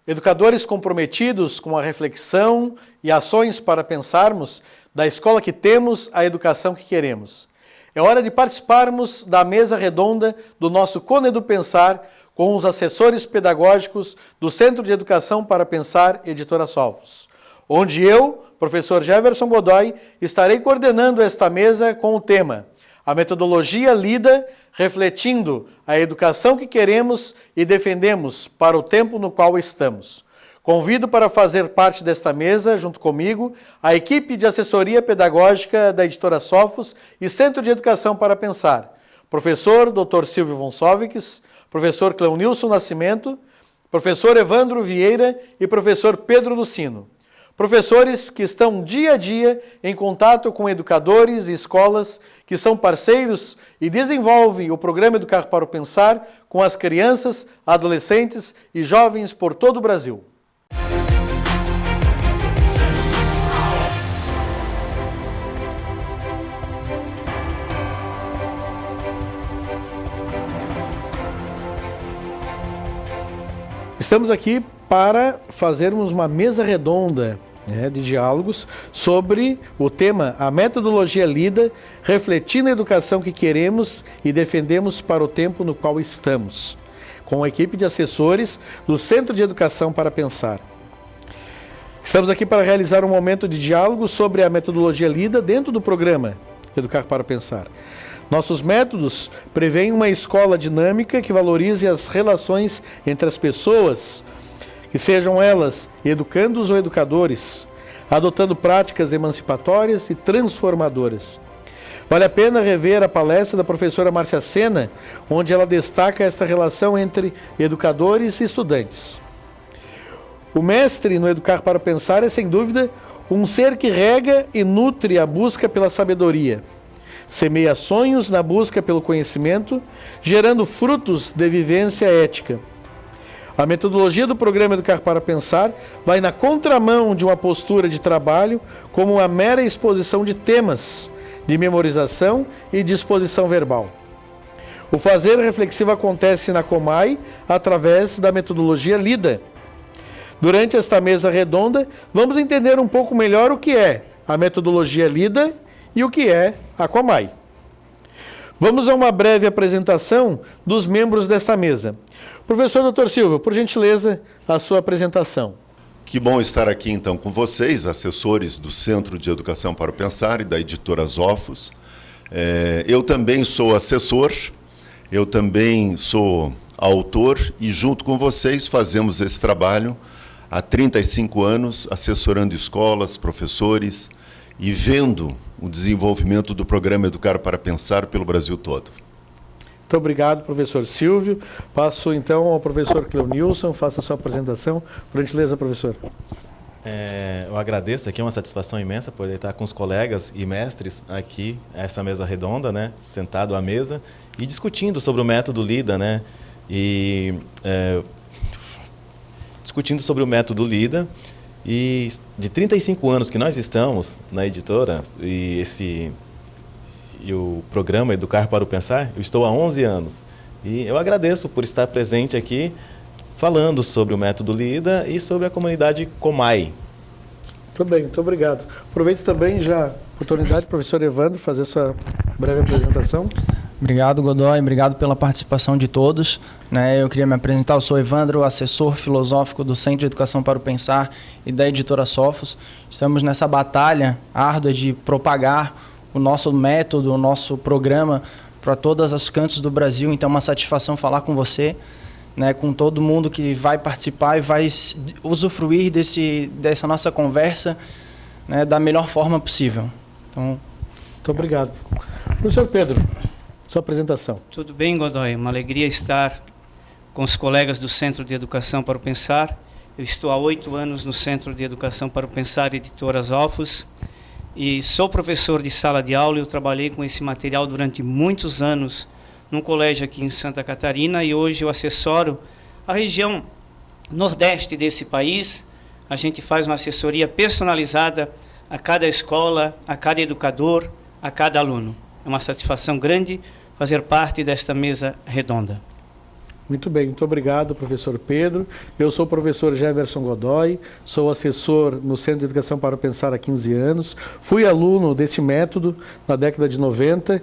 educadores comprometidos com a reflexão e ações para pensarmos da escola que temos, a educação que queremos. É hora de participarmos da mesa redonda do nosso Conedu Pensar com os assessores pedagógicos do Centro de Educação para Pensar, Editora Sofos, onde eu, professor Jefferson Godoy, estarei coordenando esta mesa com o tema A Metodologia Lida, refletindo a educação que queremos e defendemos para o tempo no qual estamos. Convido para fazer parte desta mesa, junto comigo, a equipe de assessoria pedagógica da Editora Sofos e Centro de Educação para Pensar, professor Dr. Silvio Vonsovics, professor Cleonilson Nascimento, professor Evandro Vieira e professor Pedro Lucino. Professores que estão dia a dia em contato com educadores e escolas que são parceiros e desenvolvem o programa Educar para o Pensar com as crianças, adolescentes e jovens por todo o Brasil. Estamos aqui para fazermos uma mesa redonda de diálogos sobre o tema A Metodologia Lida, refletindo a educação que queremos e defendemos para o tempo no qual estamos, com a equipe de assessores do Centro de Educação para Pensar. Estamos aqui para realizar um momento de diálogo sobre a metodologia Lida dentro do programa Educar para Pensar. Nossos métodos prevêem uma escola dinâmica que valorize as relações entre as pessoas, que sejam elas educandos ou educadores, adotando práticas emancipatórias e transformadoras. Vale a pena rever a palestra da professora Márcia Sena, onde ela destaca esta relação entre educadores e estudantes. O mestre no Educar para Pensar é, sem dúvida, um ser que rega e nutre a busca pela sabedoria. Semeia sonhos na busca pelo conhecimento, gerando frutos de vivência ética. A metodologia do programa Educar para Pensar vai na contramão de uma postura de trabalho como uma mera exposição de temas, de memorização e de exposição verbal. O fazer reflexivo acontece na Comai através da metodologia Lida. Durante esta mesa redonda, vamos entender um pouco melhor o que é a metodologia Lida e o que é a Comai. Vamos a uma breve apresentação dos membros desta mesa. Professor Dr. Silvio, por gentileza, a sua apresentação. Que bom estar aqui então com vocês, assessores do Centro de Educação para o Pensar e da Editora Sofos. Eu também sou assessor, eu também sou autor e junto com vocês fazemos esse trabalho há 35 anos, assessorando escolas, professores e vendo o desenvolvimento do programa Educar para Pensar pelo Brasil todo. Muito obrigado, professor Silvio. Passo então ao professor Cleonilson, faça a sua apresentação. Por gentileza, professor. Eu agradeço, aqui é uma satisfação imensa poder estar com os colegas e mestres aqui, essa mesa redonda, sentado à mesa e discutindo sobre o método Lida, discutindo sobre o método Lida. E de 35 anos que nós estamos na editora e o programa Educar para o Pensar, eu estou há 11 anos. E eu agradeço por estar presente aqui falando sobre o método Lida e sobre a comunidade Comai. Muito bem, muito obrigado. Aproveito também já a oportunidade, professor Evandro, fazer sua breve apresentação. Obrigado, Godoy. Obrigado pela participação de todos. Eu queria me apresentar. Eu sou Evandro, assessor filosófico do Centro de Educação para o Pensar e da Editora Sofos. Estamos nessa batalha árdua de propagar o nosso método, o nosso programa para todos os cantos do Brasil. Então, é uma satisfação falar com você, com todo mundo que vai participar e vai usufruir dessa nossa conversa da melhor forma possível. Então, muito obrigado. Professor Pedro, sua apresentação. Tudo bem, Godoy? Uma alegria estar com os colegas do Centro de Educação para o Pensar. Eu estou há 8 anos no Centro de Educação para o Pensar, Editora Sofos, e sou professor de sala de aula. Eu trabalhei com esse material durante muitos anos num colégio aqui em Santa Catarina e hoje eu assessoro a região nordeste desse país. A gente faz uma assessoria personalizada a cada escola, a cada educador, a cada aluno. É uma satisfação grande fazer parte desta mesa redonda. Muito bem, muito obrigado, professor Pedro. Eu sou o professor Jefferson Godoy, sou assessor no Centro de Educação para o Pensar há 15 anos. Fui aluno desse método na década de 90,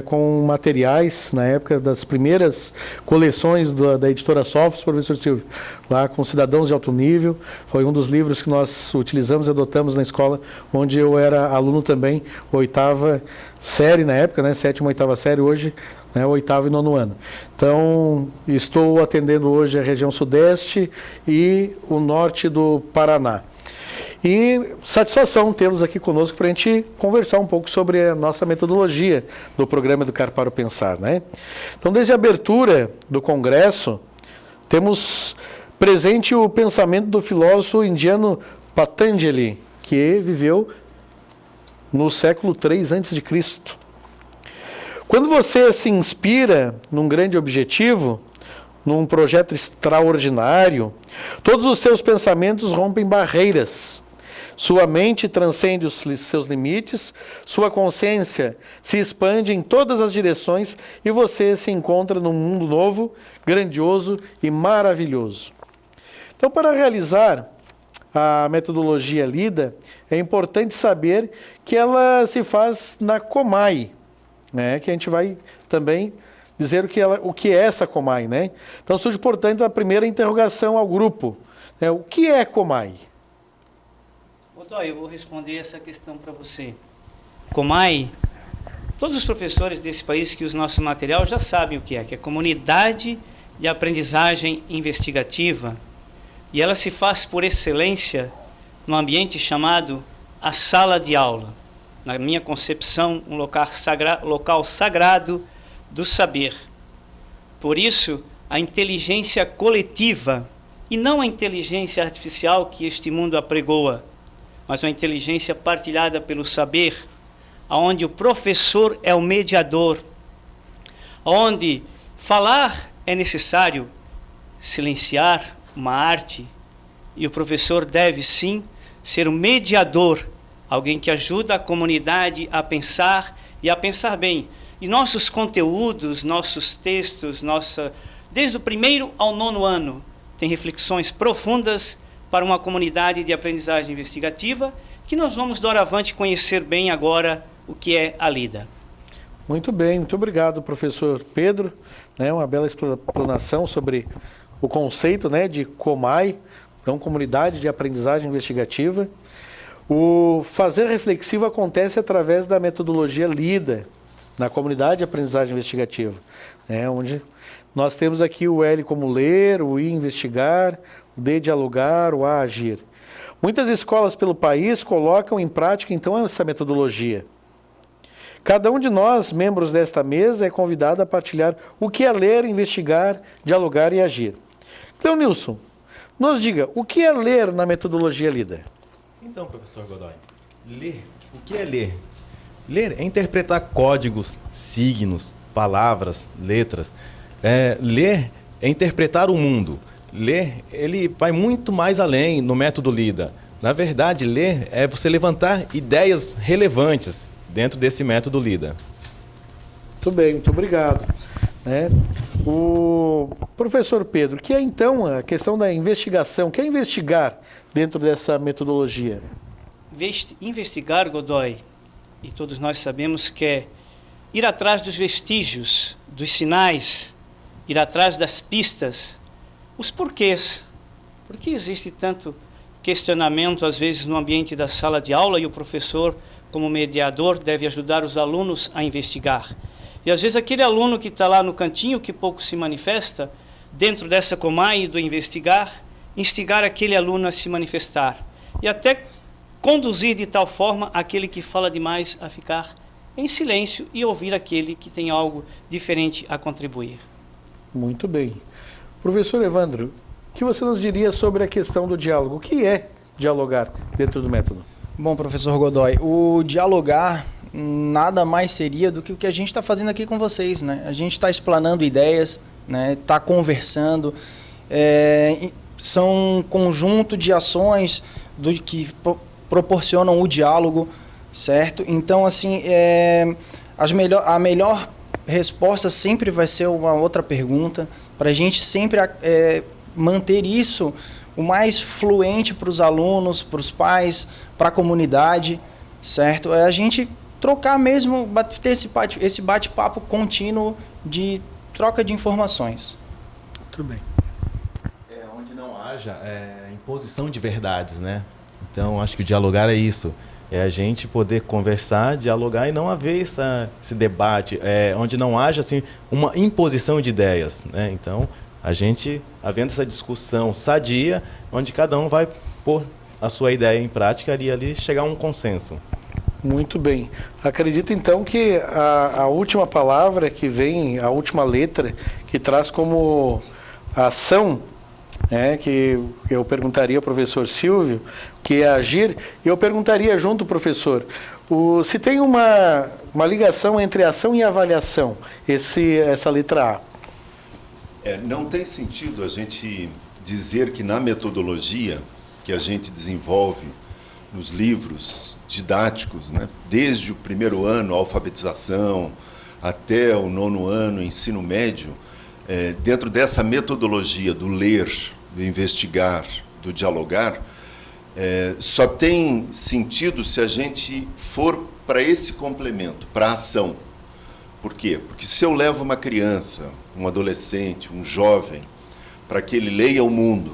com materiais, na época das primeiras coleções da editora Sofos, professor Silvio, lá com Cidadãos de Alto Nível. Foi um dos livros que nós utilizamos e adotamos na escola, onde eu era aluno também, 8ª série na época, né, 7ª e 8ª série, hoje, né, 8º e 9º ano. Então, estou atendendo hoje a região sudeste e o norte do Paraná. E satisfação tê-los aqui conosco para a gente conversar um pouco sobre a nossa metodologia do programa Educar para o Pensar, né? Então, desde a abertura do congresso, temos presente o pensamento do filósofo indiano Patanjali, que viveu no século III a.C. Quando você se inspira num grande objetivo, num projeto extraordinário, todos os seus pensamentos rompem barreiras. Sua mente transcende os seus limites, sua consciência se expande em todas as direções e você se encontra num mundo novo, grandioso e maravilhoso. Então, para realizar a metodologia lida, é importante saber que ela se faz na Comai, né, que a gente vai também dizer o que é essa Comai, né? Então surge, portanto, a primeira interrogação ao grupo, né? O que é Comai? Godoy, eu vou responder essa questão para você. Comai, todos os professores desse país que usam nosso material já sabem o que é Comunidade de Aprendizagem Investigativa, e ela se faz por excelência no ambiente chamado a sala de aula. Na minha concepção, um local sagrado do saber. Por isso, a inteligência coletiva, e não a inteligência artificial que este mundo apregoa, mas uma inteligência partilhada pelo saber, onde o professor é o mediador, onde falar é necessário, silenciar uma arte, e o professor deve sim ser o mediador, alguém que ajuda a comunidade a pensar e a pensar bem. E nossos conteúdos, nossos textos, desde o 1º ao 9º ano, tem reflexões profundas para uma comunidade de aprendizagem investigativa, que nós vamos doravante conhecer bem agora o que é a lida. Muito bem, muito obrigado, professor Pedro, né, uma bela explanação sobre o conceito, né, de Comai, então Comunidade de Aprendizagem Investigativa. O fazer reflexivo acontece através da metodologia lida, na Comunidade de Aprendizagem Investigativa, né, onde nós temos aqui o L como ler, o I investigar, o D dialogar, o A agir. Muitas escolas pelo país colocam em prática, então, essa metodologia. Cada um de nós, membros desta mesa, é convidado a partilhar o que é ler, investigar, dialogar e agir. Então, Nilson, nos diga, o que é ler na metodologia lida? Então, professor Godoy, ler, o que é ler? Ler é interpretar códigos, signos, palavras, letras. Ler é interpretar o mundo. Ler, ele vai muito mais além no método lida. Na verdade, ler é você levantar ideias relevantes dentro desse método lida. Muito bem, muito obrigado. O professor Pedro, que é então a questão da investigação, o que é investigar dentro dessa metodologia? Investigar, Godoy, e todos nós sabemos que é ir atrás dos vestígios, dos sinais, ir atrás das pistas, os porquês. Por que existe tanto questionamento, às vezes, no ambiente da sala de aula e o professor, como mediador, deve ajudar os alunos a investigar? E às vezes aquele aluno que está lá no cantinho, que pouco se manifesta, dentro dessa Comai do investigar, instigar aquele aluno a se manifestar. E até conduzir de tal forma aquele que fala demais a ficar em silêncio e ouvir aquele que tem algo diferente a contribuir. Muito bem. Professor Evandro, o que você nos diria sobre a questão do diálogo? O que é dialogar dentro do método? Bom, professor Godoy, o dialogar nada mais seria do que o que a gente está fazendo aqui com vocês, né? A gente está explanando ideias, né? Está conversando, são um conjunto de ações que proporcionam o diálogo, certo? Então, assim, a melhor resposta sempre vai ser uma outra pergunta, para a gente sempre manter isso o mais fluente para os alunos, para os pais, para a comunidade, certo? É a gente trocar mesmo, ter esse bate-papo contínuo de troca de informações. Tudo bem. Onde não haja imposição de verdades, né? Então, acho que o dialogar é isso. É a gente poder conversar, dialogar e não haver esse debate, onde não haja assim, uma imposição de ideias, né? Então, a gente, havendo essa discussão sadia, onde cada um vai pôr a sua ideia em prática e ali chegar a um consenso. Muito bem. Acredito então que a última palavra que vem, a última letra, que traz como ação, que eu perguntaria ao professor Silvio, que é agir, e eu perguntaria junto ao professor, se tem uma ligação entre ação e avaliação, essa letra A. Não tem sentido a gente dizer que na metodologia que a gente desenvolve nos livros didáticos, né, desde o primeiro ano, alfabetização, até o 9º ano, ensino médio, dentro dessa metodologia do ler, do investigar, do dialogar, só tem sentido se a gente for para esse complemento, para a ação. Por quê? Porque se eu levo uma criança, um adolescente, um jovem, para que ele leia o mundo,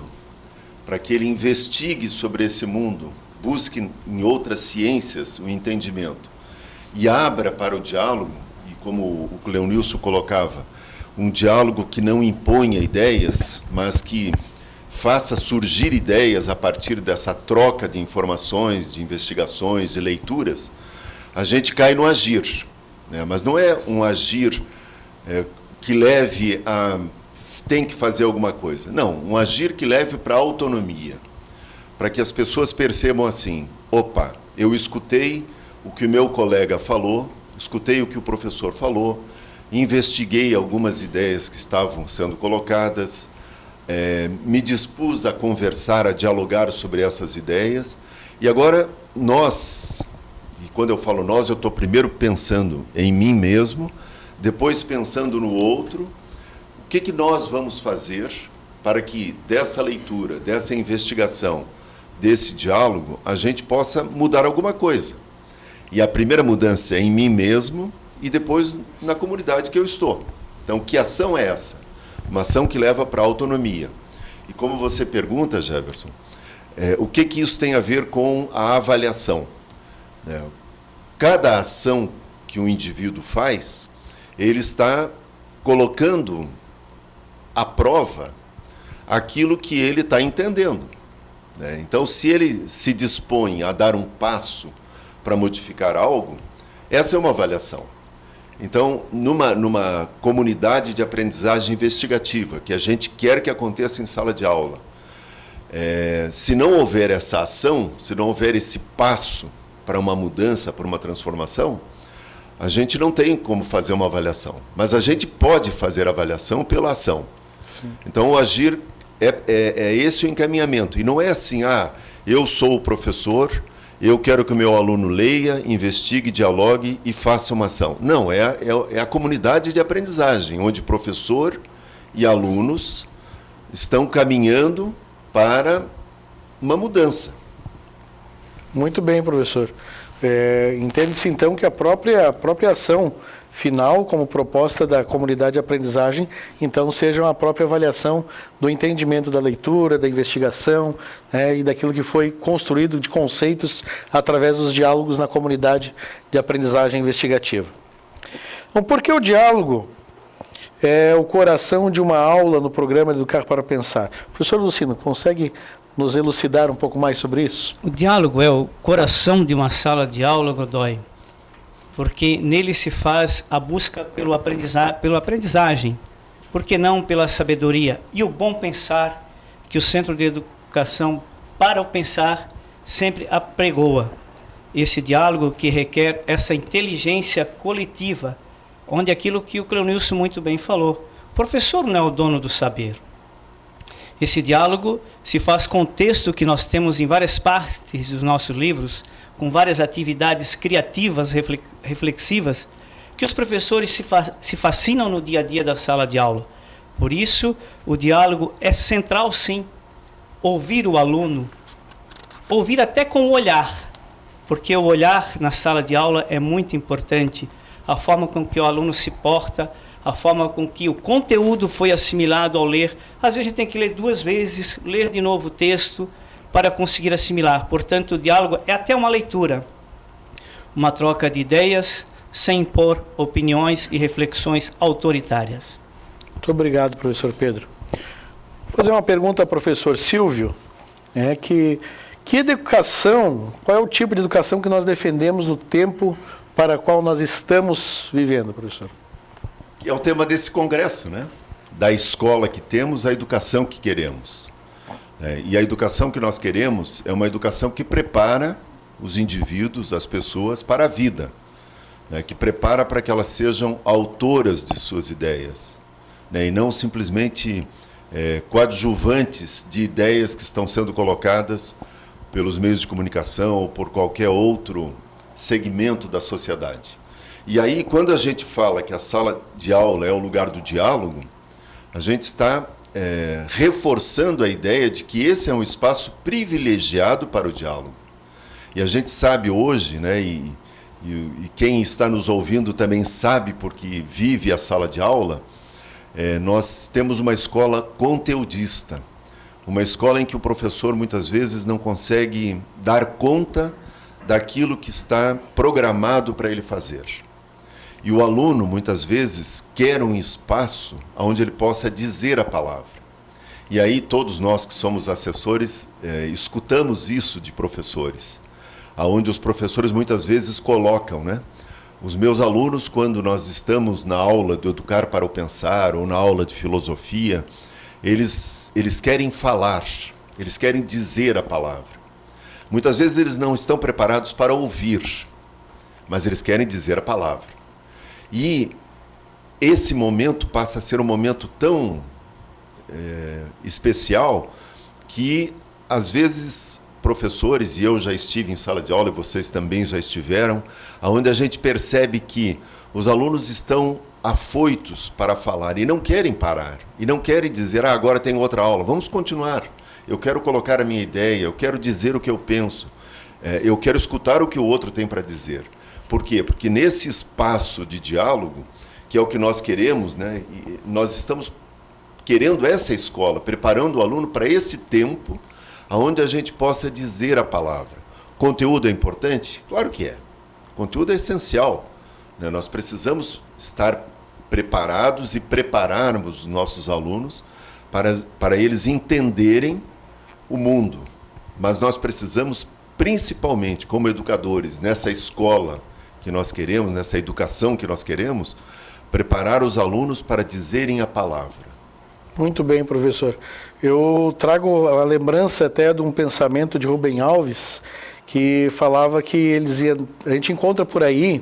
para que ele investigue sobre esse mundo, busque em outras ciências o entendimento e abra para o diálogo, e como o Cleonilson colocava, um diálogo que não imponha ideias, mas que faça surgir ideias a partir dessa troca de informações, de investigações, de leituras, a gente cai no agir. Mas não é um agir que leve a... tem que fazer alguma coisa. Não, um agir que leve para a autonomia, para que as pessoas percebam assim, opa, eu escutei o que o meu colega falou, escutei o que o professor falou, investiguei algumas ideias que estavam sendo colocadas, me dispus a conversar, a dialogar sobre essas ideias, e agora nós... E quando eu falo nós, eu estou primeiro pensando em mim mesmo, depois pensando no outro. O que nós vamos fazer para que dessa leitura, dessa investigação, desse diálogo, a gente possa mudar alguma coisa? E a primeira mudança é em mim mesmo e depois na comunidade que eu estou. Então, que ação é essa? Uma ação que leva para a autonomia. E como você pergunta, Jefferson, o que isso tem a ver com a avaliação? Cada ação que um indivíduo faz, ele está colocando à prova aquilo que ele está entendendo. Então, se ele se dispõe a dar um passo para modificar algo, essa é uma avaliação. Então, numa comunidade de aprendizagem investigativa, que a gente quer que aconteça em sala de aula, se não houver essa ação, se não houver esse passo para uma mudança, para uma transformação, a gente não tem como fazer uma avaliação. Mas a gente pode fazer avaliação pela ação. Sim. Então, o agir é esse o encaminhamento. E não é assim, eu sou o professor, eu quero que o meu aluno leia, investigue, dialogue e faça uma ação. Não, é a comunidade de aprendizagem, onde professor e alunos estão caminhando para uma mudança. Muito bem, professor. Entende-se, então, que a própria ação final, como proposta da comunidade de aprendizagem, então, seja uma própria avaliação do entendimento da leitura, da investigação, e daquilo que foi construído de conceitos através dos diálogos na comunidade de aprendizagem investigativa. Então, por que o diálogo é o coração de uma aula no programa Educar para Pensar? Professor Lucino, consegue nos elucidar um pouco mais sobre isso? O diálogo é o coração de uma sala de aula, Godoy, porque nele se faz a busca pela aprendizagem, por que não pela sabedoria e o bom pensar que o Centro de Educação para o Pensar sempre apregoa. Esse diálogo que requer essa inteligência coletiva, onde aquilo que o Cleonilson muito bem falou, o professor não é o dono do saber. Esse diálogo se faz com o texto que nós temos em várias partes dos nossos livros, com várias atividades criativas, reflexivas, Porque os professores se fascinam no dia a dia da sala de aula. Por isso, o diálogo é central, sim. Ouvir o aluno, ouvir até com o olhar, porque o olhar na sala de aula é muito importante. A forma com que o aluno se porta, a forma com que o conteúdo foi assimilado ao ler. Às vezes a gente tem que ler 2 vezes, ler de novo o texto para conseguir assimilar. Portanto, o diálogo é até uma leitura, uma troca de ideias, sem impor opiniões e reflexões autoritárias. Muito obrigado, professor Pedro. Vou fazer uma pergunta ao professor Silvio, que educação, qual é o tipo de educação que nós defendemos no tempo para o qual nós estamos vivendo, professor? É o tema desse congresso, né? Da escola que temos, a educação que queremos. E a educação que nós queremos é uma educação que prepara os indivíduos, as pessoas, para a vida, né? Que prepara para que elas sejam autoras de suas ideias, né? E não simplesmente coadjuvantes de ideias que estão sendo colocadas pelos meios de comunicação ou por qualquer outro segmento da sociedade. E aí, quando a gente fala que a sala de aula é o lugar do diálogo, a gente está reforçando a ideia de que esse é um espaço privilegiado para o diálogo. E a gente sabe hoje, né, e quem está nos ouvindo também sabe porque vive a sala de aula, nós temos uma escola conteudista, uma escola em que o professor muitas vezes não consegue dar conta daquilo que está programado para ele fazer. E o aluno, muitas vezes, quer um espaço onde ele possa dizer a palavra. E aí todos nós que somos assessores escutamos isso de professores, onde os professores muitas vezes colocam, né? Os meus alunos, quando nós estamos na aula do Educar para o Pensar ou na aula de filosofia, eles querem falar, eles querem dizer a palavra. Muitas vezes eles não estão preparados para ouvir, mas eles querem dizer a palavra. E esse momento passa a ser um momento tão especial que, às vezes, professores, e eu já estive em sala de aula e vocês também já estiveram, onde a gente percebe que os alunos estão afoitos para falar e não querem parar, e não querem dizer, agora tem outra aula, vamos continuar. Eu quero colocar a minha ideia, eu quero dizer o que eu penso, eu quero escutar o que o outro tem para dizer. Por quê? Porque nesse espaço de diálogo, que é o que nós queremos, né, e nós estamos querendo essa escola, preparando o aluno para esse tempo, onde a gente possa dizer a palavra. Conteúdo é importante? Claro que é. Conteúdo é essencial, né? Nós precisamos estar preparados e prepararmos os nossos alunos para eles entenderem o mundo. Mas nós precisamos, principalmente como educadores, nessa escola que nós queremos, nessa educação que nós queremos, preparar os alunos para dizerem a palavra. Muito bem, professor. Eu trago a lembrança até de um pensamento de Rubem Alves, que falava que a gente encontra por aí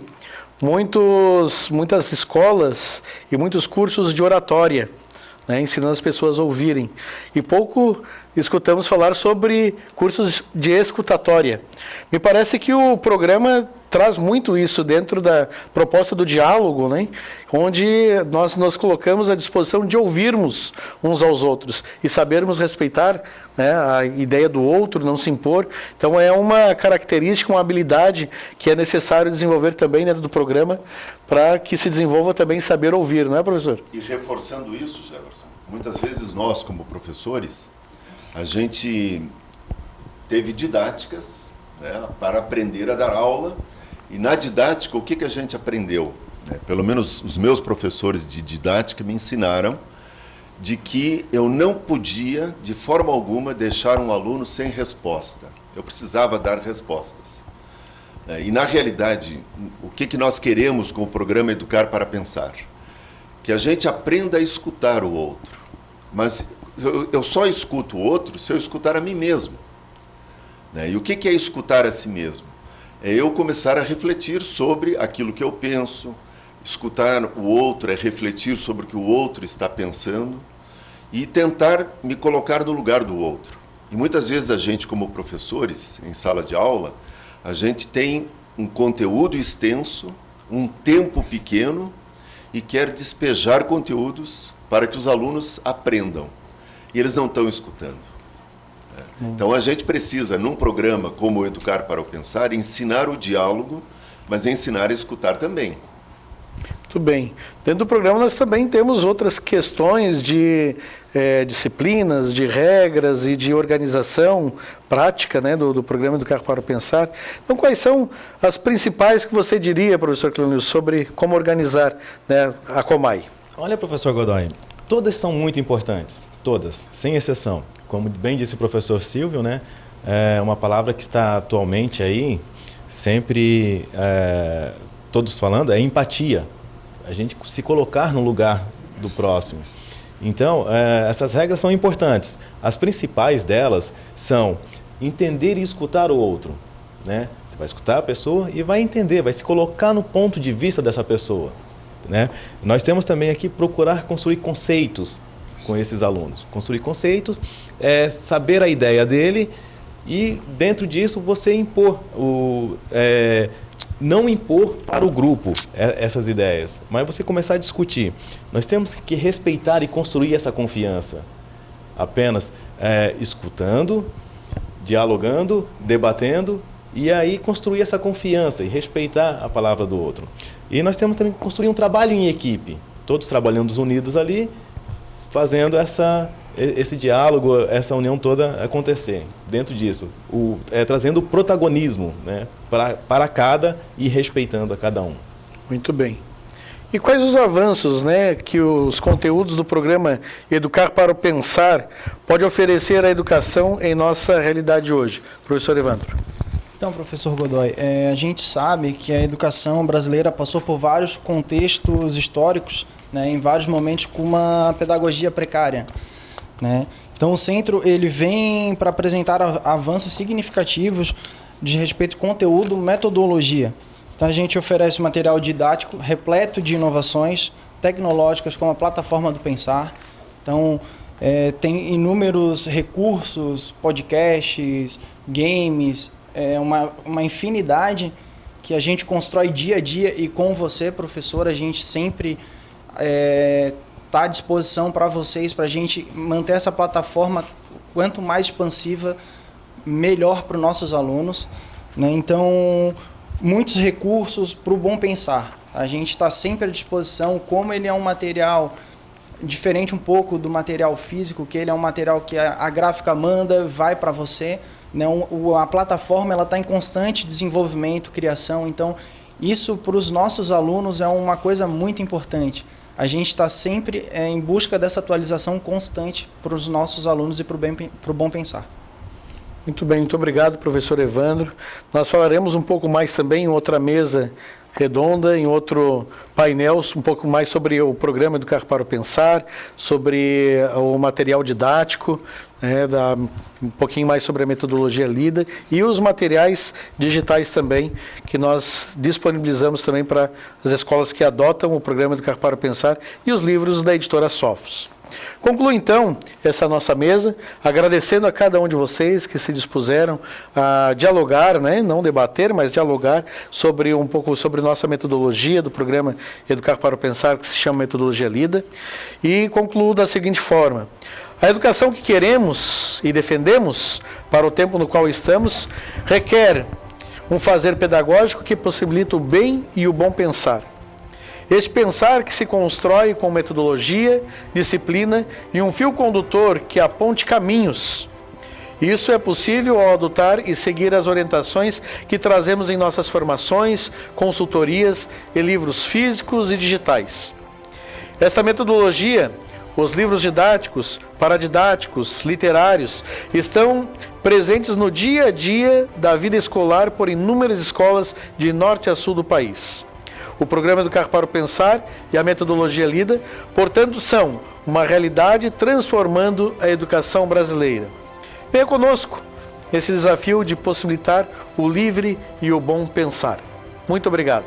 muitas escolas e muitos cursos de oratória, né, ensinando as pessoas a ouvirem. E pouco escutamos falar sobre cursos de escutatória. Me parece que o programa traz muito isso dentro da proposta do diálogo, né? Onde nós nos colocamos à disposição de ouvirmos uns aos outros e sabermos respeitar, né, a ideia do outro, não se impor. Então é uma característica, uma habilidade que é necessário desenvolver também dentro do programa para que se desenvolva também saber ouvir, não é, professor? E reforçando isso, Jefferson, muitas vezes nós, como professores, a gente teve didáticas, né, para aprender a dar aula. E na didática, o que a gente aprendeu? Pelo menos os meus professores de didática me ensinaram de que eu não podia, de forma alguma, deixar um aluno sem resposta. Eu precisava dar respostas. E, na realidade, o que nós queremos com o programa Educar para Pensar? Que a gente aprenda a escutar o outro. Mas eu só escuto o outro se eu escutar a mim mesmo. E o que é escutar a si mesmo? É eu começar a refletir sobre aquilo que eu penso. Escutar o outro é refletir sobre o que o outro está pensando e tentar me colocar no lugar do outro. E muitas vezes a gente, como professores, em sala de aula, a gente tem um conteúdo extenso, um tempo pequeno e quer despejar conteúdos para que os alunos aprendam. E eles não estão escutando. Então a gente precisa, num programa como o Educar para o Pensar, ensinar o diálogo, mas ensinar a escutar também. Muito bem. Dentro do programa nós também temos outras questões de disciplinas, de regras e de organização prática, né, do programa Educar para o Pensar. Então, quais são as principais que você diria, professor Cleonilson, sobre como organizar, né, a Comai? Olha, professor Godoy, todas são muito importantes, todas, sem exceção. Como bem disse o professor Silvio, né, é uma palavra que está atualmente aí, sempre todos falando, é empatia. A gente se colocar no lugar do próximo. Então, essas regras são importantes. As principais delas são entender e escutar o outro, né? Você vai escutar a pessoa e vai entender, vai se colocar no ponto de vista dessa pessoa, né? Nós temos também aqui procurar construir conceitos com esses alunos. Construir conceitos é saber a ideia dele e, dentro disso, você impor não impor para o grupo essas ideias, mas você começar a discutir. Nós temos que respeitar e construir essa confiança. Apenas escutando, dialogando, debatendo, e aí construir essa confiança e respeitar a palavra do outro. E nós temos também que construir um trabalho em equipe, todos trabalhando unidos ali, fazendo esse diálogo, essa união toda acontecer. Dentro disso, trazendo o protagonismo, né, para cada e respeitando a cada um. Muito bem. E quais os avanços, né, que os conteúdos do programa Educar para o Pensar pode oferecer à educação em nossa realidade hoje? Professor Evandro. Então, professor Godoy, a gente sabe que a educação brasileira passou por vários contextos históricos, né, em vários momentos com uma pedagogia precária, né? Então o centro ele vem para apresentar avanços significativos de respeito ao conteúdo, metodologia. Então a gente oferece material didático repleto de inovações tecnológicas como a plataforma do Pensar. Então tem inúmeros recursos, podcasts, games, uma infinidade que a gente constrói dia a dia, e com você, professor, a gente sempre está à disposição para vocês, para a gente manter essa plataforma quanto mais expansiva, melhor para os nossos alunos, né? Então, muitos recursos para o bom pensar. A gente está sempre à disposição, como ele é um material diferente um pouco do material físico, que ele é um material que a gráfica manda, vai para você, né? A plataforma está em constante desenvolvimento, criação, então isso para os nossos alunos é uma coisa muito importante. A gente está sempre em busca dessa atualização constante para os nossos alunos e para o bom pensar. Muito bem, muito obrigado, professor Evandro. Nós falaremos um pouco mais também em outra mesa redonda, em outro painel, um pouco mais sobre o programa Educar para o Pensar, sobre o material didático, um pouquinho mais sobre a metodologia lida e os materiais digitais também, que nós disponibilizamos também para as escolas que adotam o programa Educar para o Pensar e os livros da editora Sophos. Concluo então essa nossa mesa, agradecendo a cada um de vocês que se dispuseram a dialogar, né? Não debater, mas dialogar sobre um pouco sobre nossa metodologia do programa Educar para o Pensar, que se chama Metodologia Lida, e concluo da seguinte forma: a educação que queremos e defendemos para o tempo no qual estamos requer um fazer pedagógico que possibilita o bem e o bom pensar. Este pensar que se constrói com metodologia, disciplina e um fio condutor que aponte caminhos. Isso é possível ao adotar e seguir as orientações que trazemos em nossas formações, consultorias e livros físicos e digitais. Esta metodologia, os livros didáticos, paradidáticos, literários, estão presentes no dia a dia da vida escolar por inúmeras escolas de norte a sul do país. O programa Educar para o Pensar e a metodologia lida, portanto, são uma realidade transformando a educação brasileira. Venha conosco nesse desafio de possibilitar o livre e o bom pensar. Muito obrigado.